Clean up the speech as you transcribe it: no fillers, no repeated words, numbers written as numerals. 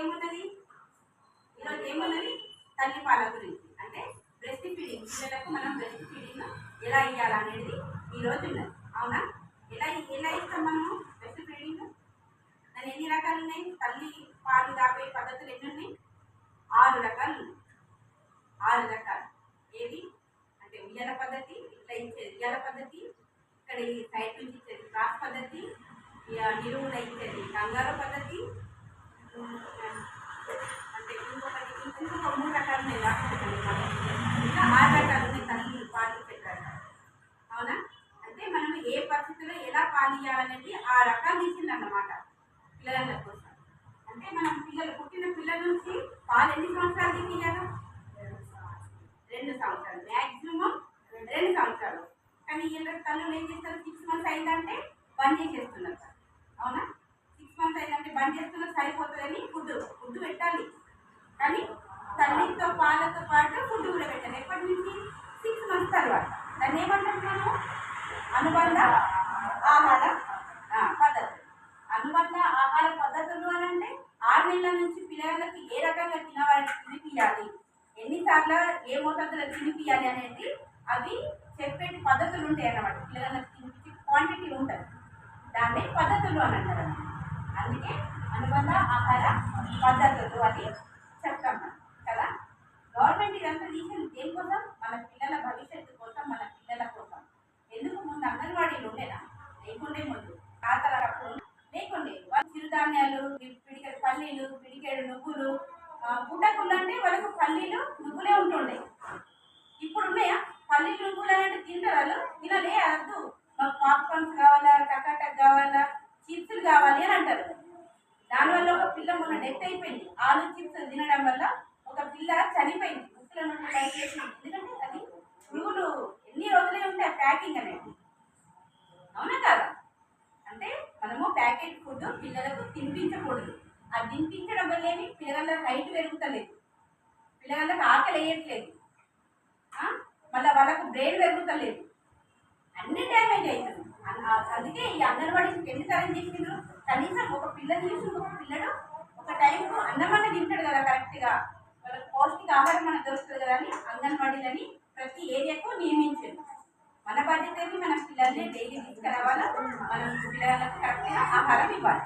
ఏమున్నది తల్లిపాల గురించి, అంటే బ్రెస్ట్ ఫీడింగ్. పిల్లలకు మనం బ్రెస్ట్ ఫీడింగ్ ఎలా ఇవ్వాలనేది ఈరోజు ఉన్నది. అవునా? ఎలా ఎలా ఇస్తాం మనము బ్రెస్ట్ ఫీడింగ్? దాని ఎన్ని రకాలు ఉన్నాయి? తల్లి పాలు దాపే పద్ధతులు ఎన్ని ఉన్నాయి? 6 రకాలు ఉన్నాయి. 6 రకాలు. ఏది అంటే ఉయ్యాల పద్ధతి, ఇట్లా ఇచ్చేది ఉయ్యాల పద్ధతి, ఇక్కడ ఈ సైడ్ నుంచి ఇచ్చేది క్రాస్ పద్ధతి, నిలువున ఇచ్చేది కంగారు పద్ధతి, అంటే ఇంకొక 3 రకాలు ఉన్నాయి. ఇంకా 6 రకాలు ఉన్నాయి తల్లి పాలు పెట్టారు. అవునా? అంటే మనం ఏ పరిస్థితుల్లో ఎలా పాలు ఇవ్వాలనేది ఆ రకాలు తీసిందన్నమాట పిల్లల కోసం. అంటే మనం పుట్టిన పిల్లల నుంచి పాలు ఎన్ని సంవత్సరాలు తీయాలి? 2 సంవత్సరాలు, మ్యాక్సిమం 2 సంవత్సరాలు. కానీ వీళ్ళ తల్లులు ఏం చేస్తారు? 6 మంత్స్ అయిందంటే బంద్ చేసేస్తున్నారు. అవునా? 6 మంత్స్ అయిందంటే బంద్ చేస్తున్నారు, సరిపోతుందని ఫుడ్ పెట్టాలి. కానీ తల్లితో పాలతో పాటు ఫుడ్ కూడా పెట్టాలి. ఎప్పటి నుంచి? 6 మంత్స్ తర్వాత. దాన్ని ఏమంటున్నాము? అనుబంధ ఆహార పద్ధతులు. అనుబంధ ఆహార పద్ధతులు అని అంటే 6 నెలల నుంచి పిల్లలకి ఏ రకంగా తినిపియాలి, ఎన్నిసార్లు ఏ మోతాదులో తినిపియాలి అనేది అవి చెప్పేటి పద్ధతులు ఉంటాయి అన్నమాట. పిల్లలకు తినిపించే క్వాంటిటీ ఉంటుంది, దాన్ని పద్ధతులు అని అంటారు. అందుకే అనుబంధ ఆహార పద్ధతులు అని చెప్తాం కదా. గవర్నమెంట్ ఇదంతా తీసింది దేనికోసం? మన పిల్లల భవిష్యత్తు కోసం, మన పిల్లల కోసం. ఎందుకు? ముందు అంగన్వాడీలు ఉండేనా? లేకుండే ముందు తాతలప్పుడు లేకుండే. వాళ్ళు చిరుధాన్యాలు, పిడికెడు పల్లీలు, పిడికెడు నువ్వులు, పుట్టకుళ్ళు అంటే వాళ్ళకు పల్లీలు నువ్వులే ఉంటుండే. ఇప్పుడు ఉన్నాయా పల్లీలు నువ్వులు అంటే? తింటారు తినలే, అద్దు మాకు పాప్కార్న్స్ కావాలా, టకాటక్ కావాలా, చిప్స్లు కావాలి అని అంటారు. దానివల్ల ఒక పిల్ల మొన్న డెత్ అయిపోయింది. ఆలు చిప్స్ తినడం వల్ల ఒక పిల్ల చనిపోయింది. ముక్కల నుండి బయట వేసింది. ఎందుకంటే అది పురుగులు ఎన్ని రోజులే ఉంటాయి ప్యాకింగ్ అనేది. అవునా కదా? అంటే మనము ప్యాకెట్ ఫుడ్ పిల్లలకు తినిపించకూడదు. అది తినిపించడం వల్ల ఏమి? పిల్లల హైట్ పెరుగుతలేదు, పిల్లలకు ఆకలి వేయట్లేదు, మళ్ళీ వాళ్ళకు బ్రెయిన్ పెరుగుతలేదు, అన్ని డ్యామేజ్ అవుతుంది. అందుకే ఈ అంగన్వాడీకి ఎన్నిసార్లు చేసిండ్రు? కనీసం ఒక పిల్లని చూసి ఒక పిల్లడు ఒక టైంకు అన్నమన్న తింటాడు కదా కరెక్ట్గా, వాళ్ళకి పౌష్టిక ఆహారం మనకు దొరుకుతుంది కదా అని అంగన్వాడీలని ప్రతి ఏరియాకు నియమించారు. మన బాధ్యత మన పిల్లల్ని డైలీ తీసుకురావాలా, మనం పిల్లలకు కరెక్ట్గా ఆహారం ఇవ్వాలి.